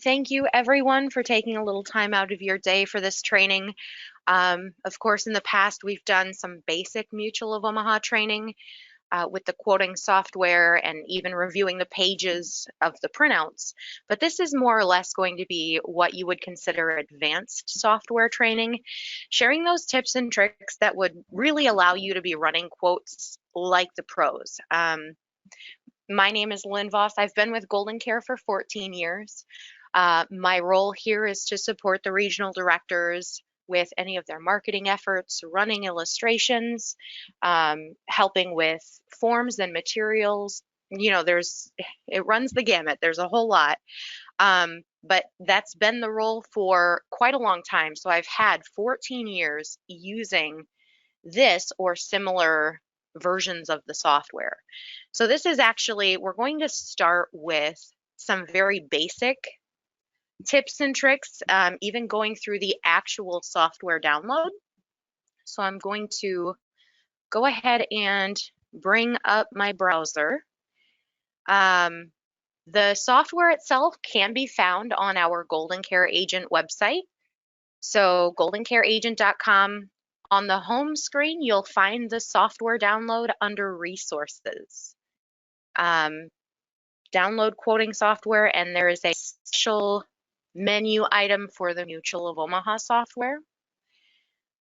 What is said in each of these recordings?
Thank you everyone for taking a little time out of your day for this training. Of course, in the past, we've done some basic Mutual of Omaha training with the quoting software and even reviewing the pages of the printouts. But this is more or less going to be what you would consider advanced software training, sharing those tips and tricks that would really allow you to be running quotes like the pros. My name is Lynn Voss. I've been with GoldenCare for 14 years. My role here is to support the regional directors with any of their marketing efforts, running illustrations, helping with forms and materials. It runs the gamut. There's a whole lot. But that's been the role for quite a long time. So I've had 14 years using this or similar versions of the software. So this is actually, we're going to start with some very basic tips and tricks, even going through the actual software download. So I'm going to go ahead and bring up my browser. The software itself can be found on our GoldenCare Agent website. So goldencareagent.com. On the home screen, you'll find the software download under resources. Download quoting software, and there is a special menu item for the Mutual of Omaha software.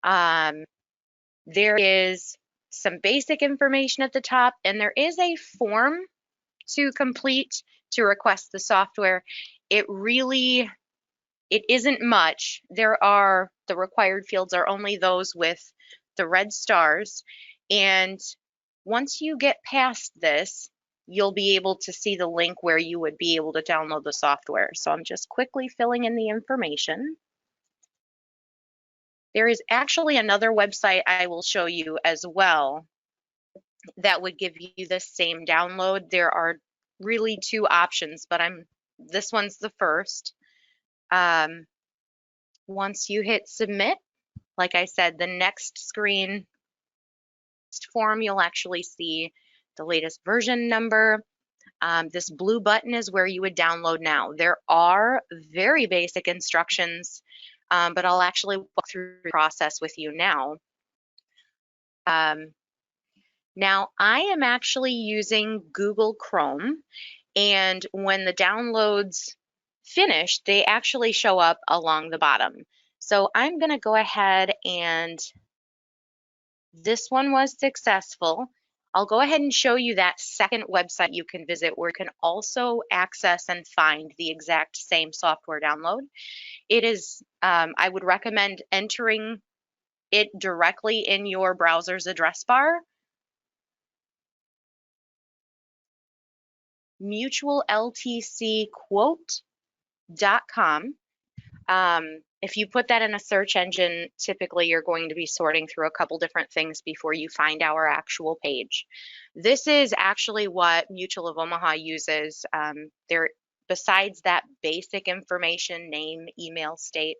There is some basic information at the top, and there is a form to complete to request the software. It isn't much. The required fields are only those with the red stars. And once you get past this, you'll be able to see the link where you would be able to download the software. So I'm just quickly filling in the information. There is actually another website I will show you as well that would give you the same download. There are really two options, but this one's the first. Once you hit submit, like I said, the next screen form, you'll actually see the latest version number. This blue button is where you would download now. There are very basic instructions, but I'll actually walk through the process with you now. Now, I am actually using Google Chrome, and when the downloads finish, they actually show up along the bottom. So I'm going to go ahead and this one was successful. I'll go ahead and show you that second website you can visit where you can also access and find the exact same software download. It is, I would recommend entering it directly in your browser's address bar. MutualLTCquote.com. If you put that in a search engine, typically you're going to be sorting through a couple different things before you find our actual page. This is actually what Mutual of Omaha uses. Besides that basic information, name, email, state,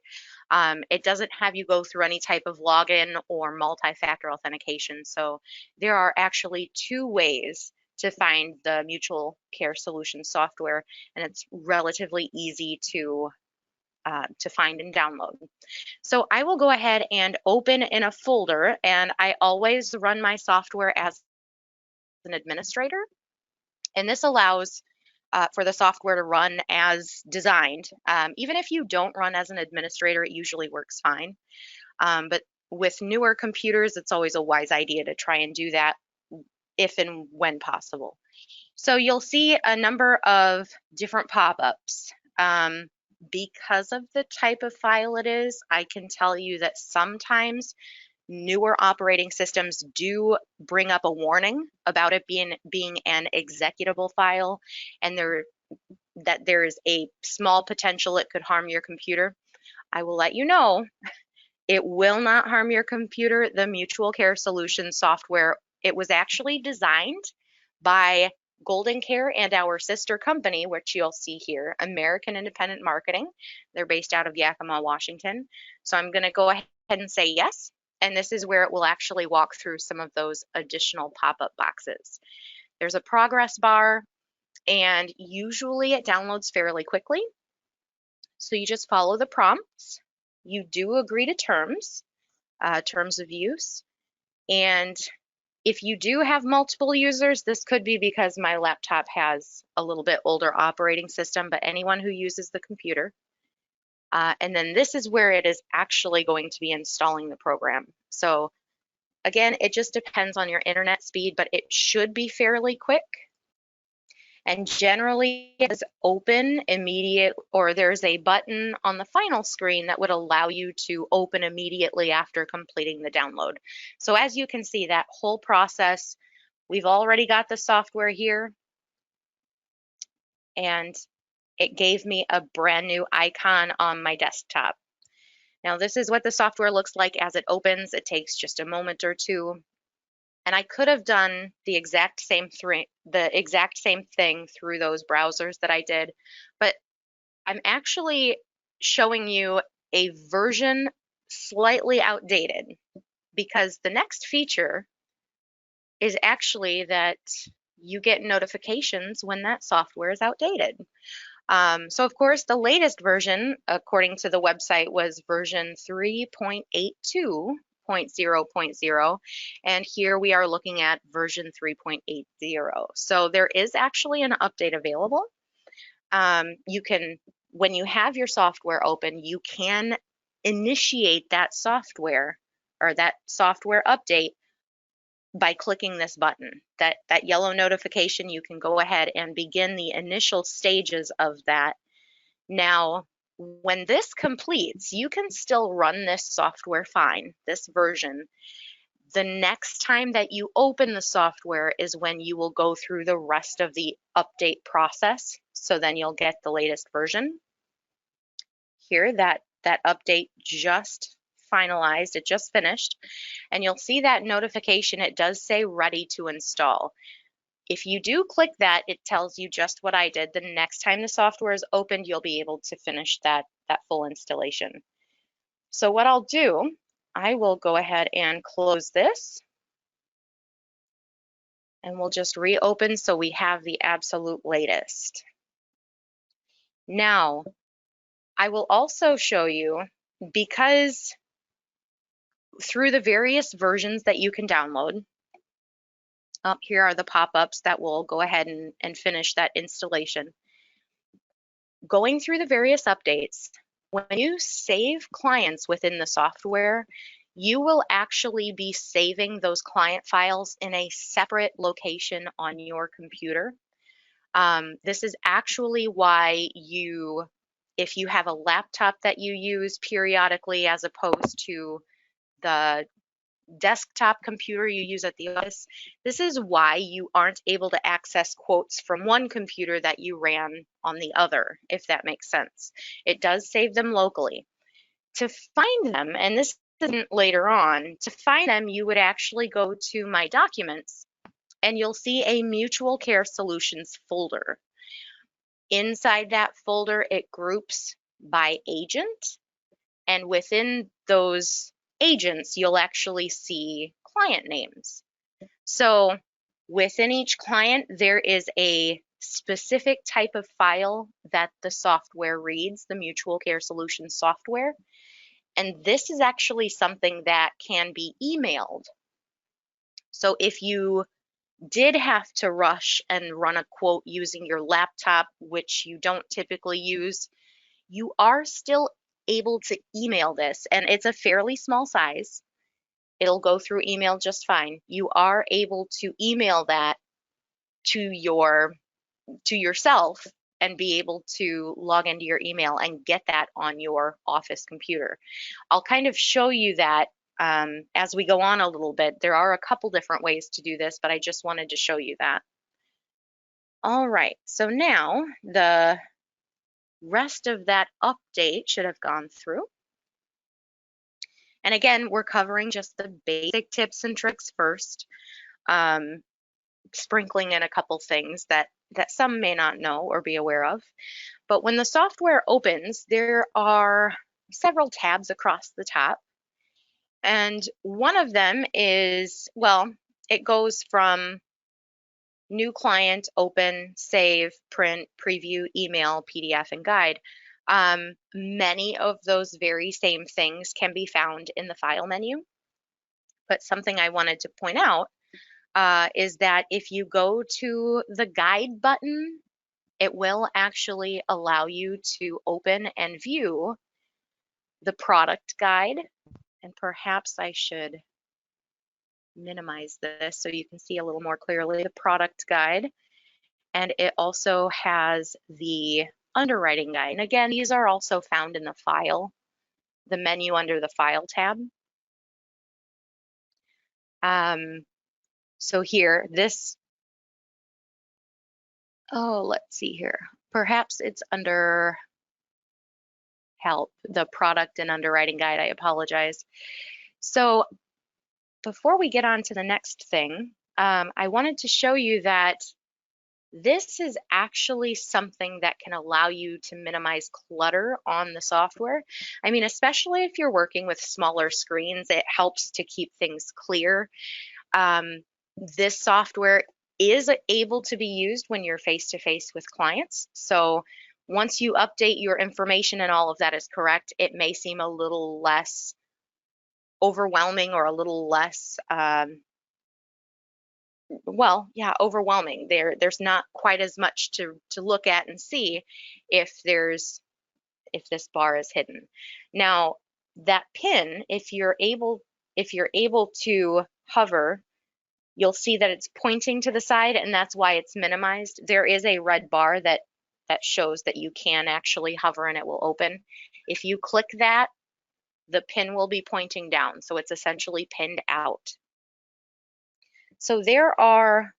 it doesn't have you go through any type of login or multi-factor authentication. So there are actually two ways to find the MutualCare Solutions software, and it's relatively easy to find and download. So I will go ahead and open in a folder, and I always run my software as an administrator, and this allows for the software to run as designed. Even if you don't run as an administrator, it usually works fine. But with newer computers, it's always a wise idea to try and do that if and when possible. So you'll see a number of different pop-ups. Because of the type of file it is, I can tell you that sometimes newer operating systems do bring up a warning about it being an executable file, and that there is a small potential it could harm your computer. I will let you know, it will not harm your computer. The MutualCare Solutions software, it was actually designed by GoldenCare and our sister company, which you'll see here, American Independent Marketing. They're based out of Yakima, Washington. So I'm going to go ahead and say yes, and this is where it will actually walk through some of those additional pop-up boxes. There's a progress bar, and usually it downloads fairly quickly. So you just follow the prompts. You do agree to terms of use. And if you do have multiple users, this could be because my laptop has a little bit older operating system, but anyone who uses the computer. And then this is where it is actually going to be installing the program. So again, it just depends on your internet speed, but it should be fairly quick. And generally it's open immediate, or there's a button on the final screen that would allow you to open immediately after completing the download. So as you can see, that whole process, we've already got the software here, and it gave me a brand new icon on my desktop. Now this is what the software looks like as it opens. It takes just a moment or two. And I could have done the exact same thing through those browsers that I did, but I'm actually showing you a version slightly outdated, because the next feature is actually that you get notifications when that software is outdated. So of course, the latest version, according to the website, was version 3.82.0.0, and here we are looking at version 3.80. So there is actually an update available. You can, when you have your software open, you can initiate that software or that software update by clicking this button. That yellow notification, you can go ahead and begin the initial stages of that. Now, when this completes, you can still run this software fine, this version. The next time that you open the software is when you will go through the rest of the update process. So then you'll get the latest version. Here, that update just finalized, it just finished, and you'll see that notification. It does say ready to install. If you do click that, it tells you just what I did. The next time the software is opened, you'll be able to finish that full installation. So what I'll do, I will go ahead and close this, and we'll just reopen so we have the absolute latest. Now, I will also show you, because through the various versions that you can download, here are the pop-ups that will go ahead and finish that installation. Going through the various updates, when you save clients within the software, you will actually be saving those client files in a separate location on your computer. This is actually why if you have a laptop that you use periodically as opposed to the desktop computer you use at the office, this is why you aren't able to access quotes from one computer that you ran on the other, if that makes sense. It does save them locally. To find them, and this isn't later on, to find them, you would actually go to My Documents, and you'll see a MutualCare Solutions folder. Inside that folder, it groups by agent, and within those agents, you'll actually see client names. So within each client, there is a specific type of file that the software reads, the MutualCare Solutions software. And this is actually something that can be emailed. So if you did have to rush and run a quote using your laptop, which you don't typically use, you are still able to email this, and it's a fairly small size. It'll go through email just fine. You are able to email that to yourself and be able to log into your email and get that on your office computer. I'll kind of show you that as we go on a little bit. There are a couple different ways to do this, but I just wanted to show you that. All right, so now the rest of that update should have gone through. And again, we're covering just the basic tips and tricks first, sprinkling in a couple things that some may not know or be aware of. But when the software opens, there are several tabs across the top. And one of them is, well, it goes from new client, open, save, print, preview, email, PDF, and guide. Many of those very same things can be found in the file menu. But something I wanted to point out is that if you go to the guide button, it will actually allow you to open and view the product guide. And perhaps I should minimize this so you can see a little more clearly the product guide. And it also has the underwriting guide. And again, these are also found in the file, the menu under the file tab. So here, this, oh, let's see here. Perhaps it's under help, the product and underwriting guide. I apologize. So before we get on to the next thing, I wanted to show you that this is actually something that can allow you to minimize clutter on the software. I mean, especially if you're working with smaller screens, it helps to keep things clear. This software is able to be used when you're face-to-face with clients. So once you update your information and all of that is correct, it may seem a little less overwhelming or a little less overwhelming. There's not quite as much to look at and see if this bar is hidden. Now that pin, if you're able to hover, you'll see that it's pointing to the side, and that's why it's minimized. There is a red bar that shows that you can actually hover and it will open. If you click that, the pin will be pointing down, so it's essentially pinned out. So there are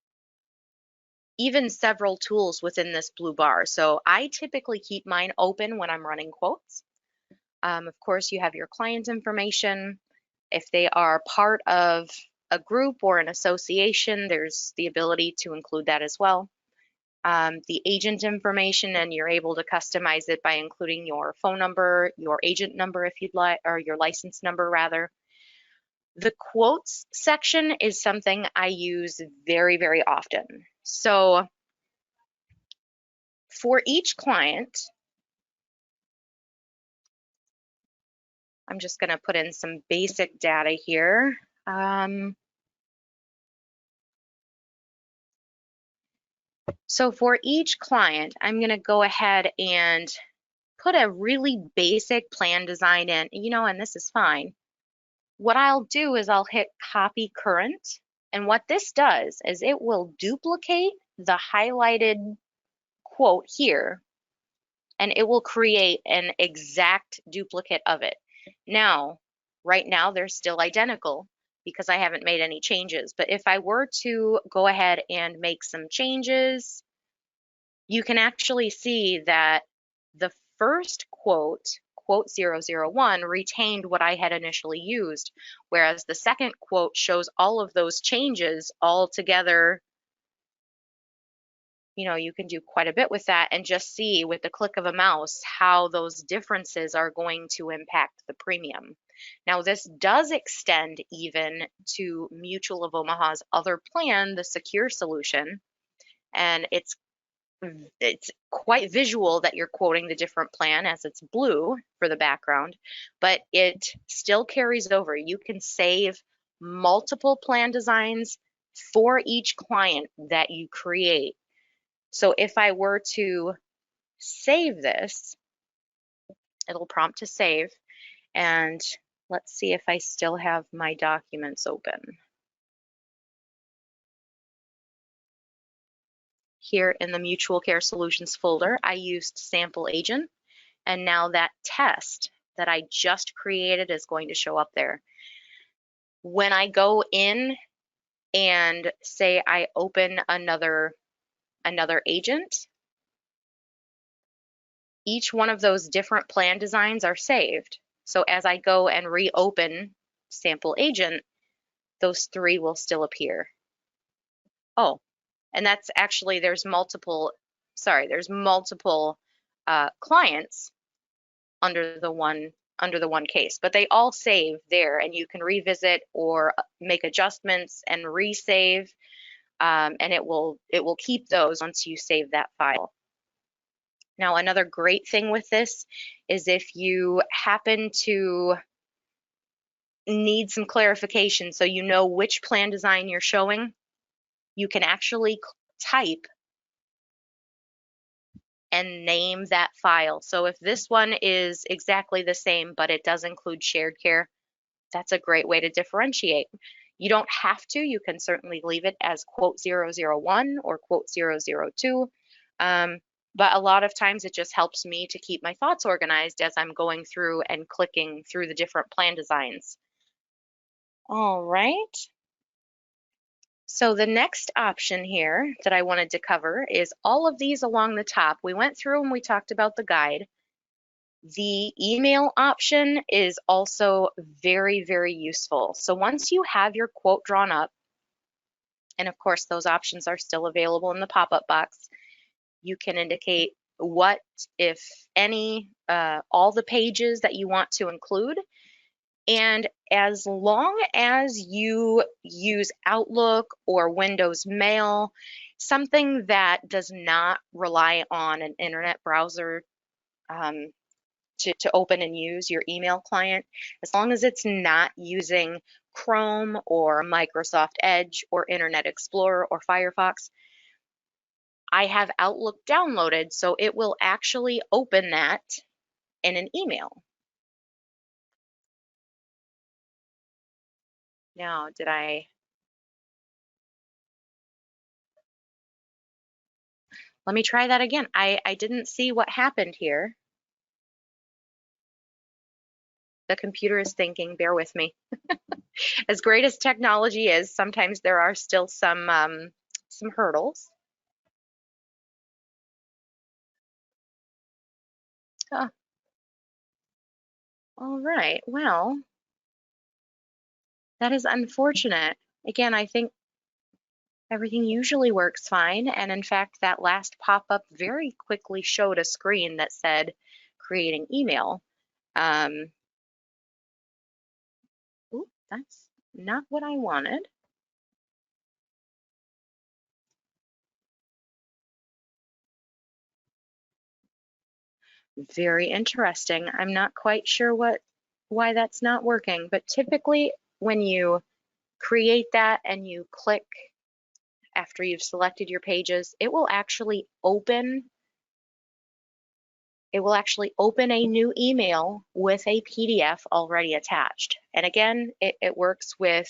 even several tools within this blue bar. So I typically keep mine open when I'm running quotes. Of course, you have your client information. If they are part of a group or an association, there's the ability to include that as well. The agent information, and you're able to customize it by including your phone number, your agent number if you'd like, or your license number rather. The quotes section is something I use very, very often. So for each client, I'm just going to put in some basic data here. So for each client, I'm going to go ahead and put a really basic plan design in, and this is fine. What I'll do is I'll hit copy current, and what this does is it will duplicate the highlighted quote here, and it will create an exact duplicate of it. Now, right now they're still identical because I haven't made any changes, but if I were to go ahead and make some changes, you can actually see that the first quote, quote 001, retained what I had initially used, whereas the second quote shows all of those changes all together. You can do quite a bit with that and just see with the click of a mouse how those differences are going to impact the premium. Now, this does extend even to Mutual of Omaha's other plan, the Secure Solution, and it's quite visual that you're quoting the different plan as it's blue for the background, but it still carries over. You can save multiple plan designs for each client that you create. So if I were to save this, it'll prompt to save, and let's see if I still have my documents open. Here in the MutualCare Solutions folder, I used sample agent, and now that test that I just created is going to show up there. When I go in and say I open another agent, each one of those different plan designs are saved. So as I go and reopen sample agent, those three will still appear. Oh, and that's actually, there's multiple clients under the one case, but they all save there, and you can revisit or make adjustments and resave, and it will keep those once you save that file. Now, another great thing with this is if you happen to need some clarification so you know which plan design you're showing, you can actually type and name that file. So if this one is exactly the same, but it does include shared care, that's a great way to differentiate. You don't have to, you can certainly leave it as quote 001 or quote 002. But a lot of times it just helps me to keep my thoughts organized as I'm going through and clicking through the different plan designs. All right. So the next option here that I wanted to cover is all of these along the top. We went through and we talked about the guide. The email option is also very, very useful. So once you have your quote drawn up, and of course those options are still available in the pop-up box, you can indicate what, if any, all the pages that you want to include. And as long as you use Outlook or Windows Mail, something that does not rely on an internet browser to open and use your email client, as long as it's not using Chrome or Microsoft Edge or Internet Explorer or Firefox, I have Outlook downloaded, so it will actually open that in an email. Now, let me try that again. I didn't see what happened here. The computer is thinking, bear with me. As great as technology is, sometimes there are still some hurdles. Huh. All right, well, that is unfortunate. Again, I think everything usually works fine, and in fact, that last pop-up very quickly showed a screen that said creating email. Ooh, that's not what I wanted. Very interesting. I'm not quite sure why that's not working, but typically when you create that and you click after you've selected your pages, it will actually open a new email with a PDF already attached. And again, it works with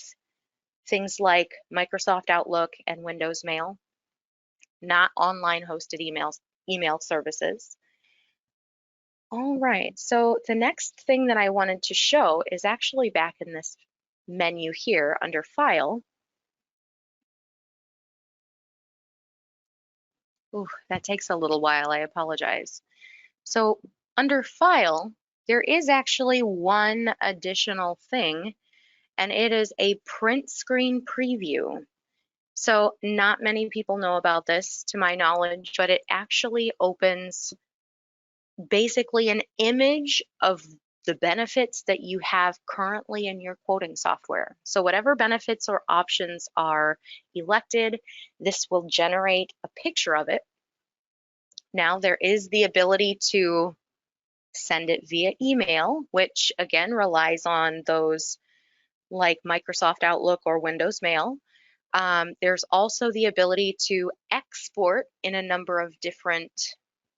things like Microsoft Outlook and Windows Mail, not online hosted email services. All right, so the next thing that I wanted to show is actually back in this menu here under File. Ooh, that takes a little while, I apologize. So under File, there is actually one additional thing, and it is a print screen preview. So not many people know about this, to my knowledge, but it actually opens basically an image of the benefits that you have currently in your quoting software. So whatever benefits or options are elected, this will generate a picture of it. Now there is the ability to send it via email, which again relies on those like Microsoft Outlook or Windows Mail. There's also the ability to export in a number of different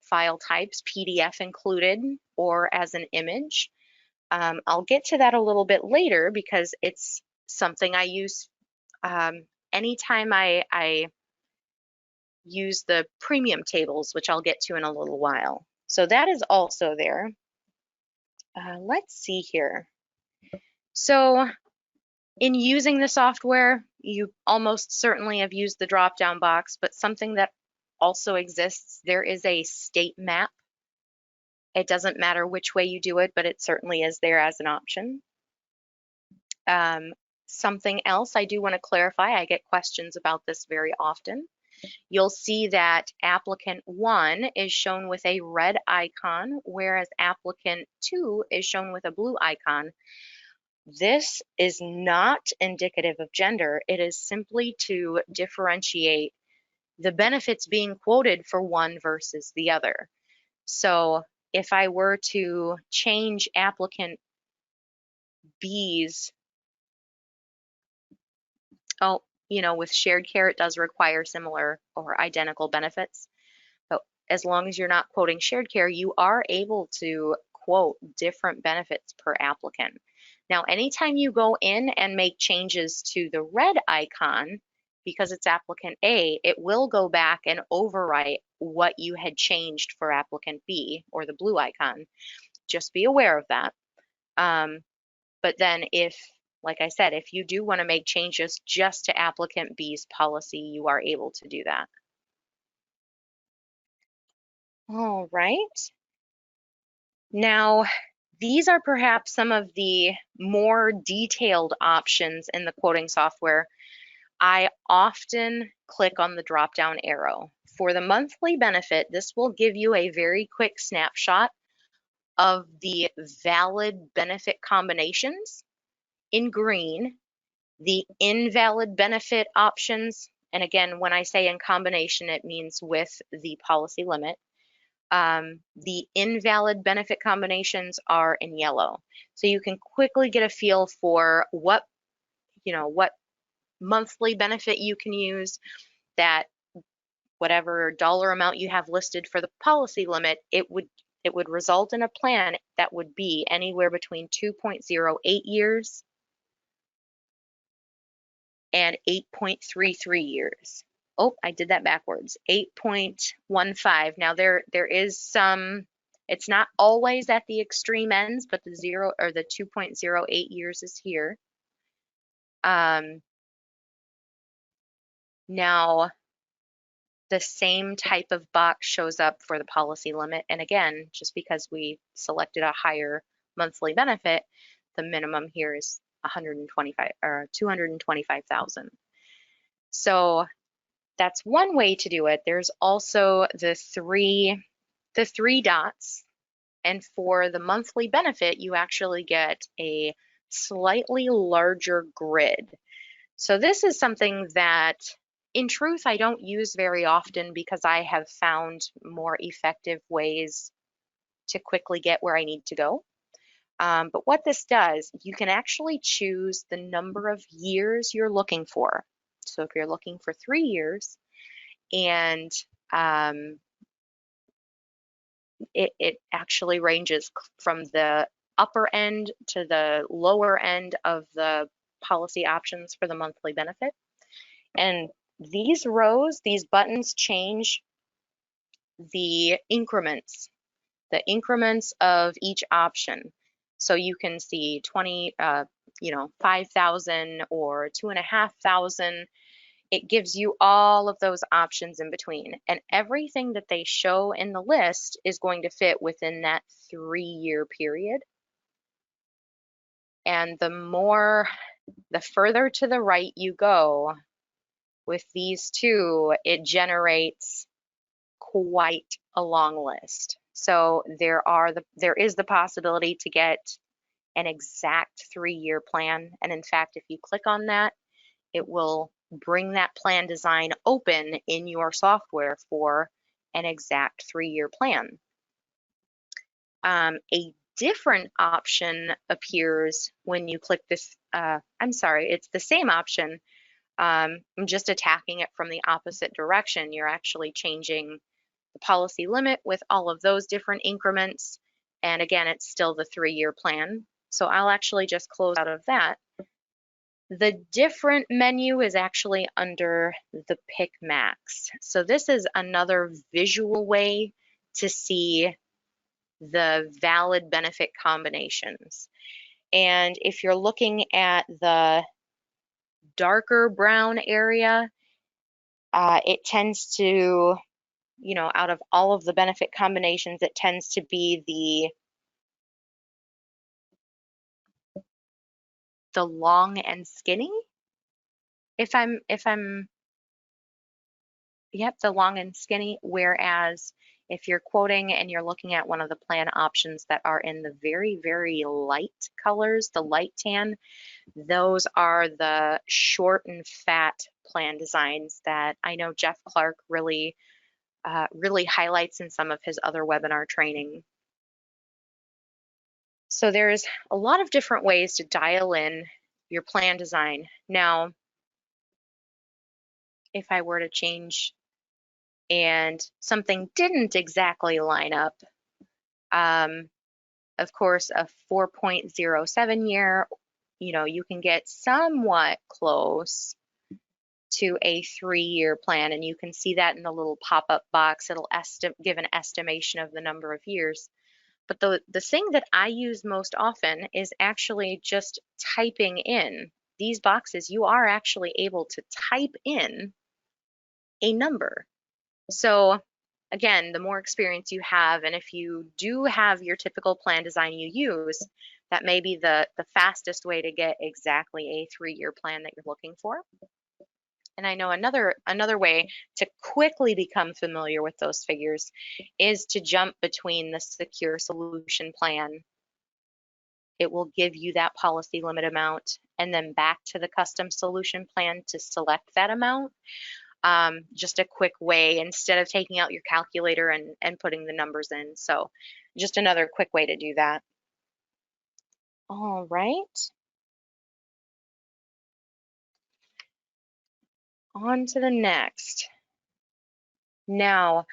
file types, PDF included, or as an image. I'll get to that a little bit later because it's something I use anytime I use the premium tables, which I'll get to in a little while. So that is also there. Let's see here. So in using the software, you almost certainly have used the drop-down box, but something that also exists, there is a state map. It doesn't matter which way you do it, but it certainly is there as an option. Something else I do want to clarify, I get questions about this very often. You'll see that applicant 1 is shown with a red icon, whereas applicant 2 is shown with a blue icon. This is not indicative of gender. It is simply to differentiate the benefits being quoted for one versus the other. So if I were to change applicant B's, oh, with shared care, it does require similar or identical benefits. But as long as you're not quoting shared care, you are able to quote different benefits per applicant. Now, anytime you go in and make changes to the red icon, because it's applicant A, it will go back and overwrite what you had changed for applicant B, or the blue icon. Just be aware of that. But then like I said, if you do want to make changes just to applicant B's policy, you are able to do that. All right. Now, these are perhaps some of the more detailed options in the quoting software. I often click on the drop-down arrow. For the monthly benefit, this will give you a very quick snapshot of the valid benefit combinations in green, the invalid benefit options, and again, when I say in combination, it means with the policy limit. The invalid benefit combinations are in yellow. So you can quickly get a feel for what monthly benefit you can use, that whatever dollar amount you have listed for the policy limit, it would result in a plan that would be anywhere between 2.08 years and 8.33 years. Oh, I did that backwards. 8.15. Now there is some, it's not always at the extreme ends, but the 2.08 years is here. Now the same type of box shows up for the policy limit. And again, just because we selected a higher monthly benefit, the minimum here is 125 or 225,000. So that's one way to do it. There's also the three dots. And for the monthly benefit, you actually get a slightly larger grid. So this is something that, in truth, I don't use very often because I have found more effective ways to quickly get where I need to go. But what this does, you can actually choose the number of years you're looking for. So if you're looking for 3 years, and it actually ranges from the upper end to the lower end of the policy options for the monthly benefit. And these rows, these buttons change the increments of each option. So you can see 5,000 or 2,500. It gives you all of those options in between, and everything that they show in the list is going to fit within that 3-year period. And the further to the right you go with these two, it generates quite a long list. So there is the possibility to get an exact 3-year plan. And in fact, if you click on that, it will bring that plan design open in your software for an exact 3-year plan. A different option appears when you click this. I'm sorry, it's the same option. I'm just attacking it from the opposite direction. You're actually changing the policy limit with all of those different increments. And again, it's still the 3-year plan. So I'll actually just close out of that. The different menu is actually under the Pick Max. So this is another visual way to see the valid benefit combinations. And if you're looking at the darker brown area, it tends to, out of all of the benefit combinations, it tends to be the long and skinny. Yep, the long and skinny. Whereas if you're quoting and you're looking at one of the plan options that are in the very, very light colors, the light tan, those are the short and fat plan designs that I know Jeff Clark really really highlights in some of his other webinar training. So there's a lot of different ways to dial in your plan design. Now, if I were to change and something didn't exactly line up, of course, a 4.07 year, you can get somewhat close to a 3-year plan, and you can see that in the little pop-up box. It'll give an estimation of the number of years. But the thing that I use most often is actually just typing in these boxes. You are actually able to type in a number. So again, the more experience you have, and if you do have your typical plan design you use, that may be the fastest way to get exactly a 3-year plan that you're looking for. And I know another way to quickly become familiar with those figures is to jump between the secure solution plan. It will give you that policy limit amount, and then back to the custom solution plan to select that amount. Just a quick way instead of taking out your calculator and putting the numbers in. So just another quick way to do that. All right. On to the next. Now,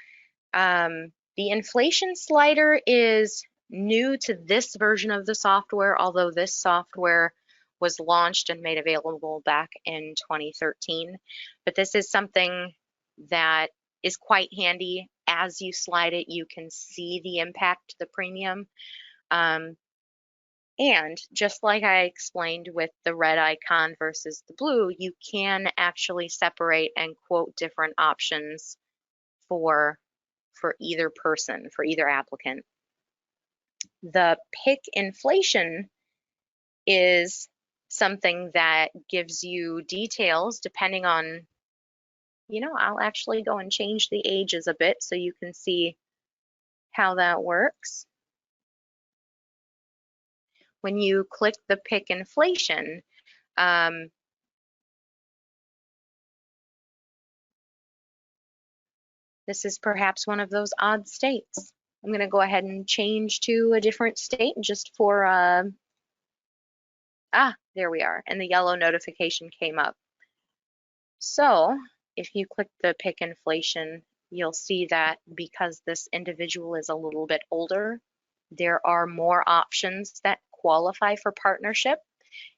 the inflation slider is new to this version of the software, although this software was launched and made available back in 2013. But this is something that is quite handy. As you slide it, you can see the impact to the premium. And just like I explained with the red icon versus the blue, you can actually separate and quote different options for either person, for either applicant. The pick inflation is something that gives you details depending on, I'll actually go and change the ages a bit so you can see how that works. When you click the pick inflation, this is perhaps one of those odd states. I'm going to go ahead and change to a different state just for, there we are, and the yellow notification came up. So if you click the pick inflation, you'll see that because this individual is a little bit older, there are more options that qualify for partnership.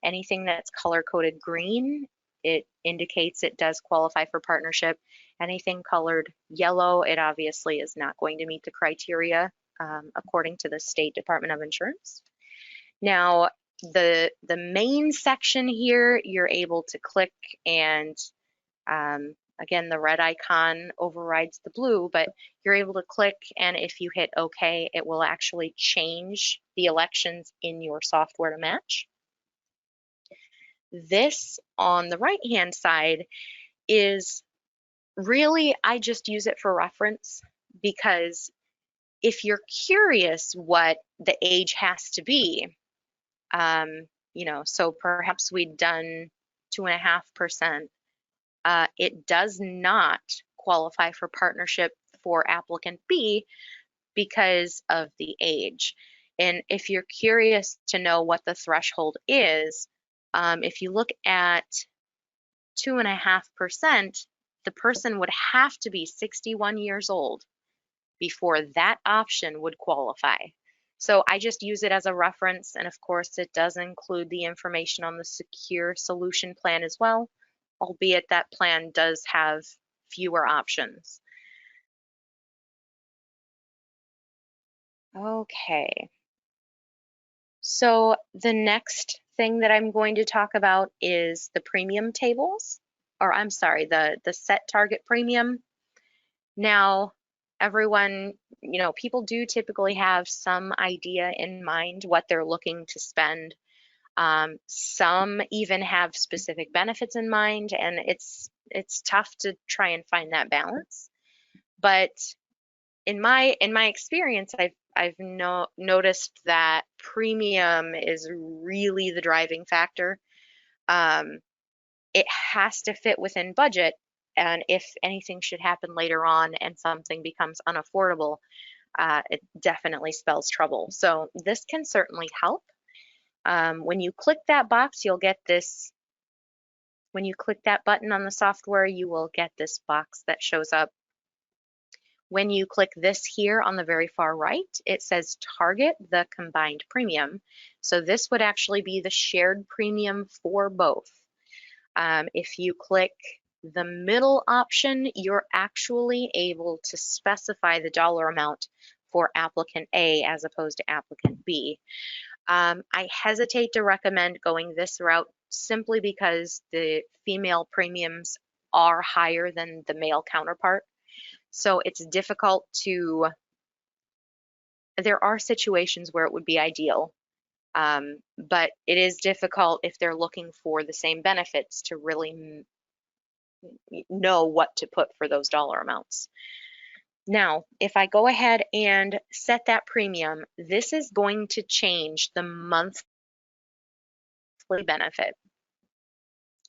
Anything that's color-coded green, it indicates it does qualify for partnership. Anything colored yellow, it obviously is not going to meet the criteria according to the State Department of Insurance. Now, the main section here, you're able to click and again, the red icon overrides the blue, but you're able to click, and if you hit OK, it will actually change the elections in your software to match. This on the right-hand side is really, I just use it for reference, because if you're curious what the age has to be, so perhaps we'd done 2.5%. It does not qualify for partnership for applicant B because of the age. And if you're curious to know what the threshold is, if you look at 2.5%, the person would have to be 61 years old before that option would qualify. So I just use it as a reference, and of course it does include the information on the secure solution plan as well, albeit that plan does have fewer options. Okay. So the next thing that I'm going to talk about is the premium tables, or I'm sorry, the set target premium. Now, everyone, people do typically have some idea in mind what they're looking to spend. Some even have specific benefits in mind, and it's tough to try and find that balance. But in my experience, I've noticed that premium is really the driving factor. It has to fit within budget, And if anything should happen later on and something becomes unaffordable, it definitely spells trouble. So this can certainly help. When you click that box, you'll get this. When you click that button on the software, you will get this box that shows up. When you click this here on the very far right, it says target the combined premium. So this would actually be the shared premium for both. If you click the middle option, you're actually able to specify the dollar amount for applicant A as opposed to applicant B. I hesitate to recommend going this route simply because the female premiums are higher than the male counterpart. So it's difficult to, there are situations where it would be ideal, but it is difficult if they're looking for the same benefits to really know what to put for those dollar amounts. Now, if I go ahead and set that premium, this is going to change the monthly benefit.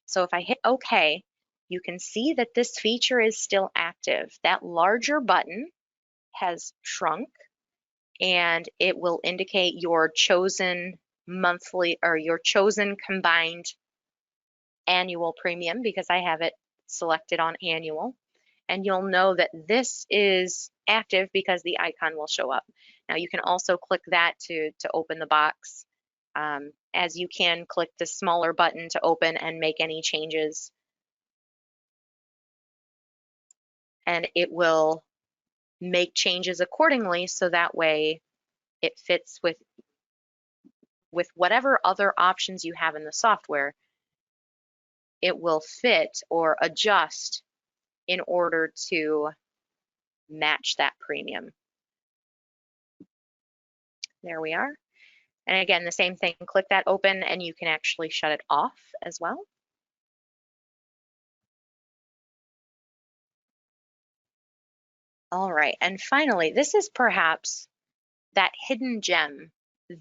So if I hit OK, you can see that this feature is still active. That larger button has shrunk, and it will indicate your chosen monthly or your chosen combined annual premium because I have it selected on annual. And you'll know that this is active because the icon will show up. Now you can also click that to open the box, as you can click the smaller button to open and make any changes. And it will make changes accordingly so that way it fits with whatever other options you have in the software. It will fit or adjust in order to match that premium. There we are. And again, the same thing, click that open and you can actually shut it off as well. All right, and finally, this is perhaps that hidden gem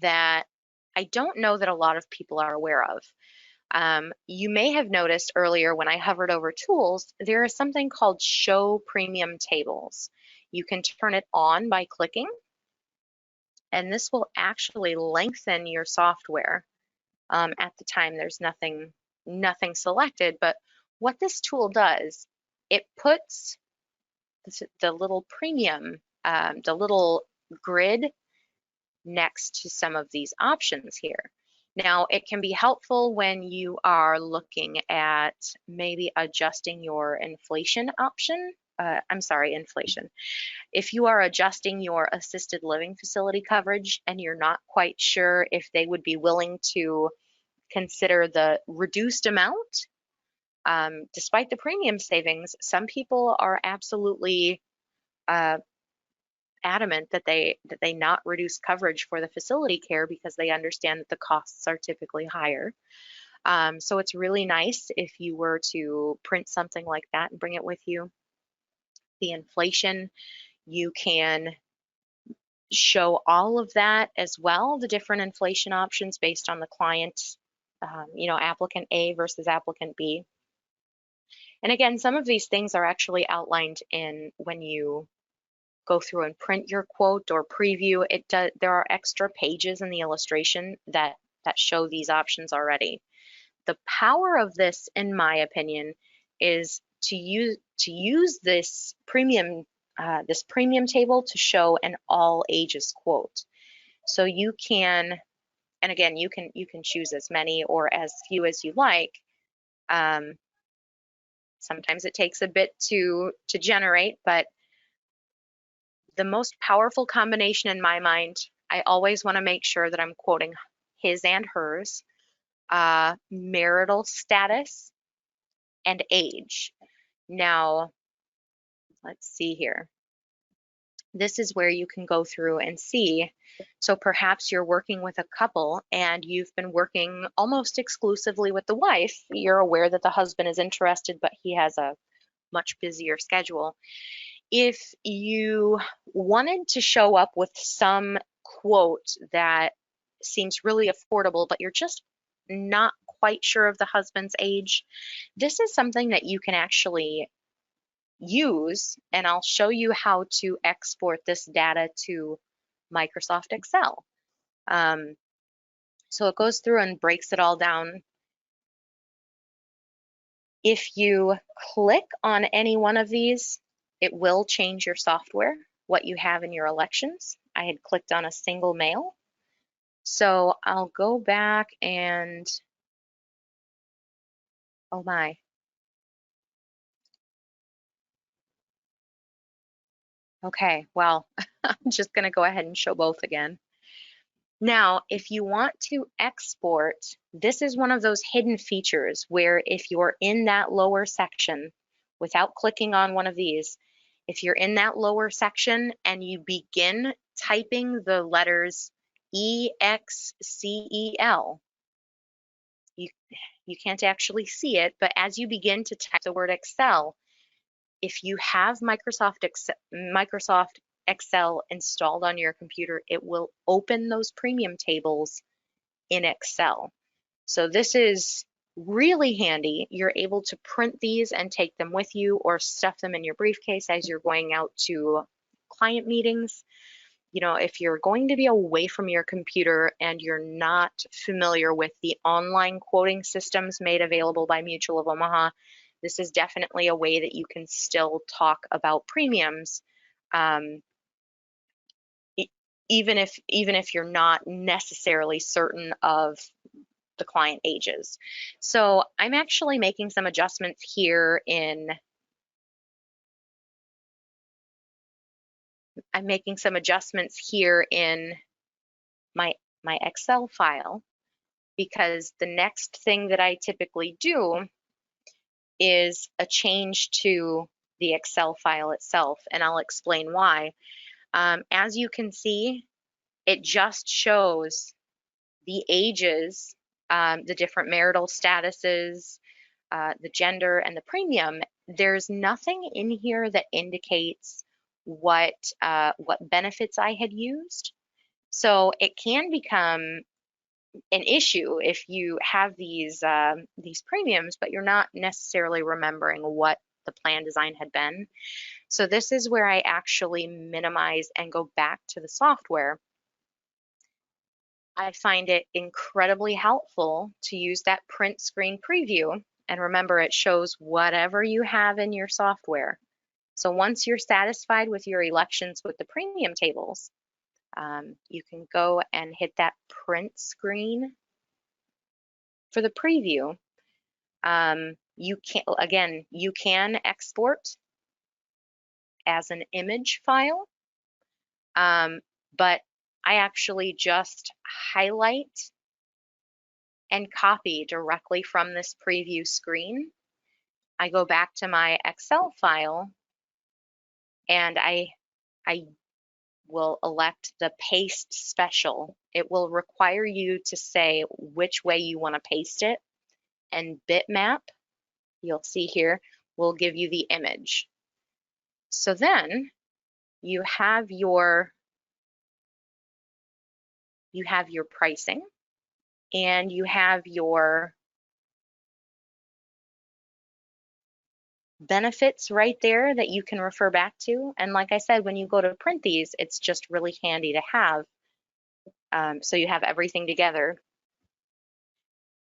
that I don't know that a lot of people are aware of. You may have noticed earlier when I hovered over tools, there is something called show premium tables. You can turn it on by clicking, and this will actually lengthen your software. At the time, there's nothing selected, but what this tool does, it puts the little premium, the little grid next to some of these options here. Now, it can be helpful when you are looking at maybe adjusting your inflation option. Inflation. If you are adjusting your assisted living facility coverage and you're not quite sure if they would be willing to consider the reduced amount, despite the premium savings, some people are absolutely adamant that they not reduce coverage for the facility care because they understand that the costs are typically higher. So it's really nice if you were to print something like that and bring it with you. The inflation, you can show all of that as well, the different inflation options based on the client, applicant A versus applicant B. And again, some of these things are actually outlined in when you go through and print your quote or preview. There are extra pages in the illustration that show these options already. The power of this, in my opinion, is to use this premium table to show an all ages quote. So you can, and again, you can choose as many or as few as you like. Sometimes it takes a bit to generate, but the most powerful combination in my mind, I always want to make sure that I'm quoting his and hers, marital status, and age. Now, let's see here. This is where you can go through and see. So perhaps you're working with a couple and you've been working almost exclusively with the wife. You're aware that the husband is interested, but he has a much busier schedule. If you wanted to show up with some quote that seems really affordable, but you're just not quite sure of the husband's age, this is something that you can actually use, and I'll show you how to export this data to Microsoft Excel. So it goes through and breaks it all down. If you click on any one of these, it will change your software, what you have in your elections. I had clicked on a single mail. So I'll go back and, oh my. Okay, well, I'm just gonna go ahead and show both again. Now, if you want to export, this is one of those hidden features where if you're in that lower section, without clicking on one of these, if you're in that lower section and you begin typing the letters EXCEL, you can't actually see it, but as you begin to type the word Excel, if you have Microsoft Excel installed on your computer, it will open those premium tables in Excel. So this is really handy. You're able to print these and take them with you or stuff them in your briefcase as you're going out to client meetings. You know, if you're going to be away from your computer and you're not familiar with the online quoting systems made available by Mutual of Omaha, this is definitely a way that you can still talk about premiums, even if you're not necessarily certain of the client ages. So I'm actually making some adjustments here in my Excel file, because the next thing that I typically do is a change to the Excel file itself, and I'll explain why. As you can see, it just shows the ages, the different marital statuses, the gender, and the premium. There's nothing in here that indicates what benefits I had used. So it can become an issue if you have these premiums, but you're not necessarily remembering what the plan design had been. So this is where I actually minimize and go back to the software. I find it incredibly helpful to use that print screen preview. And remember, it shows whatever you have in your software. So once you're satisfied with your elections with the premium tables, you can go and hit that print screen for the preview. You can export as an image file, but I actually just highlight and copy directly from this preview screen. I go back to my Excel file and I will elect the paste special. It will require you to say which way you want to paste it, and bitmap, you'll see here, will give you the image. So then you have your pricing, and you have your benefits right there that you can refer back to. And like I said, when you go to print these, it's just really handy to have. So you have everything together.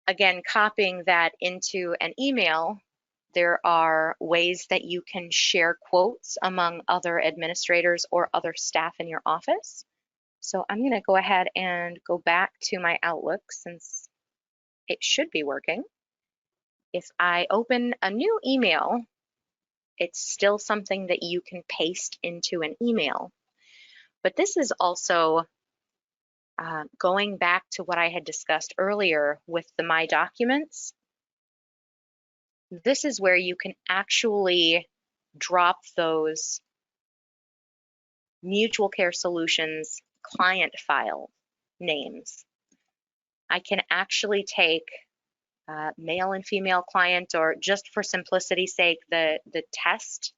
Again, copying that into an email, there are ways that you can share quotes among other administrators or other staff in your office. So I'm going to go ahead and go back to my Outlook since it should be working. If I open a new email, it's still something that you can paste into an email. But this is also going back to what I had discussed earlier with the My Documents. This is where you can actually drop those MutualCare Solutions client file names. I can actually take male and female client, or just for simplicity's sake, the test.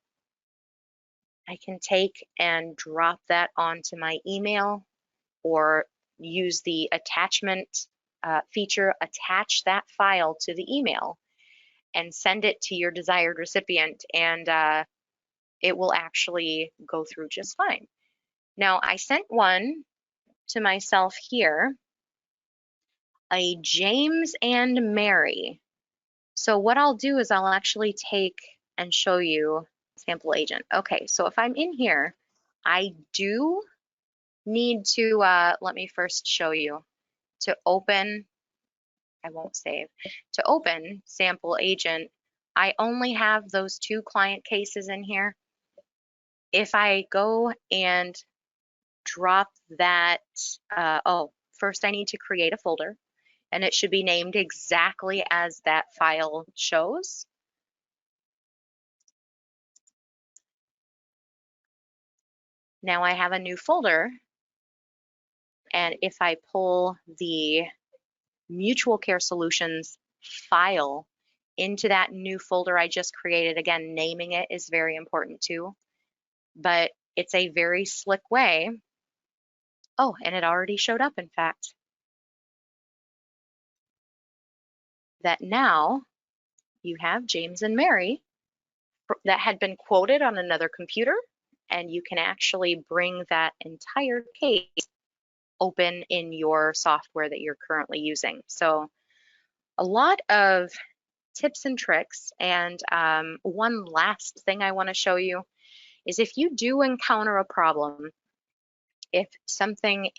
I can take and drop that onto my email, or use the attachment feature, attach that file to the email and send it to your desired recipient. And it will actually go through just fine. Now, I sent one to myself here, a James and Mary. So what I'll do is I'll actually take and show you sample agent. Okay, so if I'm in here, I do need to, let me first show you, to open, I won't save, to open sample agent, I only have those 2 client cases in here. If I go and drop that, first I need to create a folder, and it should be named exactly as that file shows. Now I have a new folder, and if I pull the MutualCare Solutions file into that new folder I just created, again, naming it is very important too, but it's a very slick way. Oh, and it already showed up, in fact, that now you have James and Mary that had been quoted on another computer, and you can actually bring that entire case open in your software that you're currently using. So a lot of tips and tricks. And one last thing I want to show you is if you do encounter a problem, if something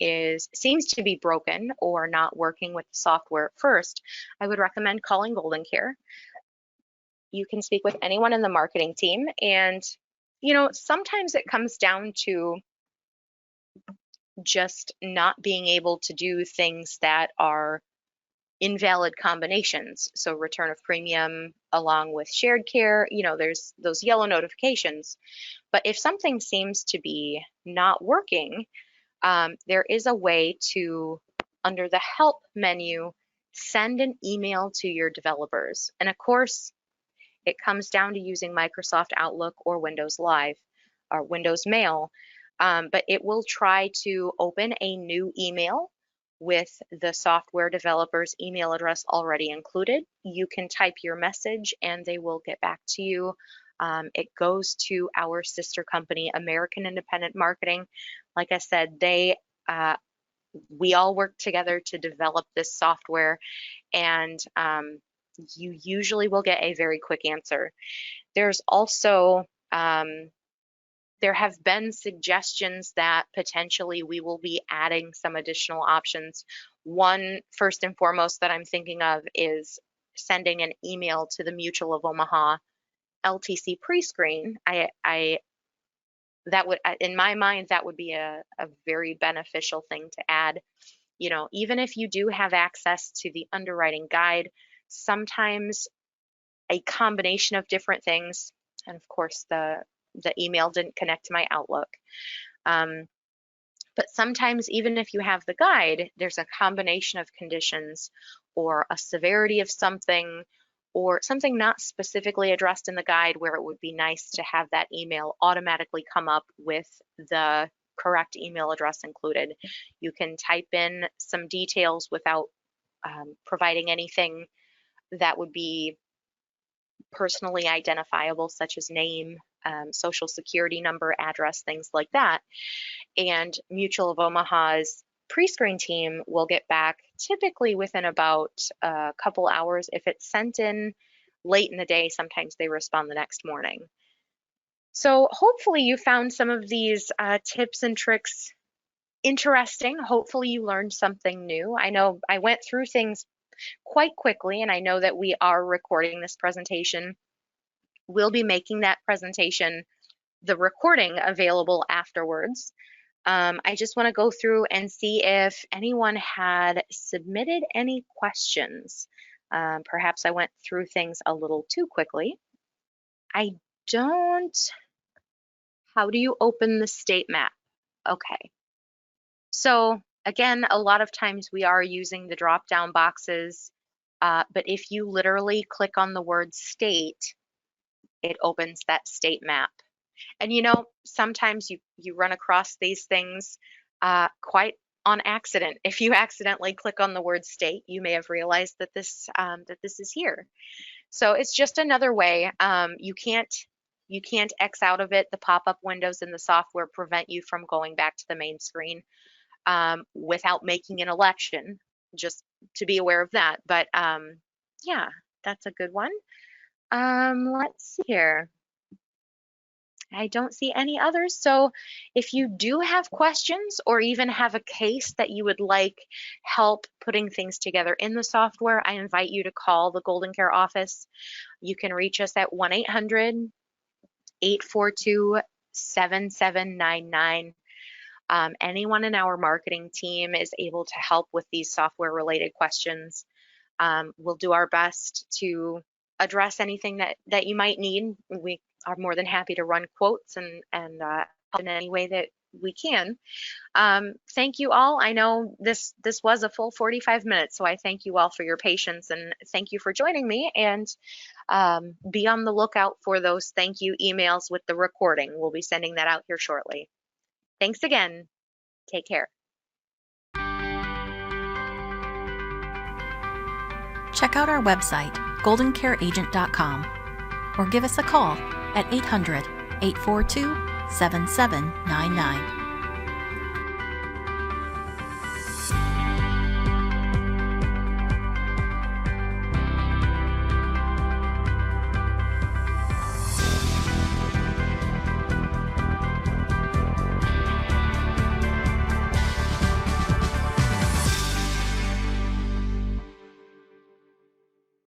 seems to be broken or not working with the software first, I would recommend calling GoldenCare. You can speak with anyone in the marketing team, and sometimes it comes down to just not being able to do things that are invalid combinations. So return of premium along with shared care, there's those yellow notifications. But if something seems to be not working, there is a way to, under the help menu, send an email to your developers. And of course, it comes down to using Microsoft Outlook or Windows Live or Windows Mail, but it will try to open a new email with the software developer's email address already included. You can type your message and they will get back to you. It goes to our sister company, American Independent Marketing. Like I said, we all work together to develop this software, and you usually will get a very quick answer. There's also there have been suggestions that potentially we will be adding some additional options. One, first and foremost, that I'm thinking of is sending an email to the Mutual of Omaha LTC pre-screen. That would, in my mind, that would be a very beneficial thing to add. Even if you do have access to the underwriting guide, sometimes a combination of different things, and of course the email didn't connect to my Outlook. But sometimes even if you have the guide, there's a combination of conditions or a severity of something or something not specifically addressed in the guide where it would be nice to have that email automatically come up with the correct email address included. You can type in some details without providing anything that would be personally identifiable, such as name, social security number, address, things like that. And Mutual of Omaha's pre-screen team will get back typically within about a couple hours. If it's sent in late in the day, sometimes they respond the next morning. So hopefully you found some of these tips and tricks interesting. Hopefully you learned something new. I know I went through things quite quickly, and I know that we are recording this presentation. We'll be making that presentation, the recording, available afterwards. I just want to go through and see if anyone had submitted any questions. Perhaps I went through things a little too quickly. I don't. How do you open the state map? Okay. So again, a lot of times we are using the drop-down boxes, but if you literally click on the word state, it opens that state map. And sometimes you run across these things quite on accident. If you accidentally click on the word state, you may have realized that this is here. So it's just another way. You can't You can't X out of it. The pop-up windows in the software prevent you from going back to the main screen without making an election, just to be aware of that. But yeah, that's a good one. Let's see here. I don't see any others. So if you do have questions or even have a case that you would like help putting things together in the software, I invite you to call the GoldenCare office. You can reach us at 1-800-842-7799. Anyone in our marketing team is able to help with these software related questions. We'll do our best to address anything that you might need. We are more than happy to run quotes and help in any way that we can. Thank you all. I know this was a full 45 minutes, so I thank you all for your patience and thank you for joining me. And be on the lookout for those thank you emails with the recording. We'll be sending that out here shortly. Thanks again. Take care. Check out our website, goldencareagent.com, or give us a call at 800-842-7799.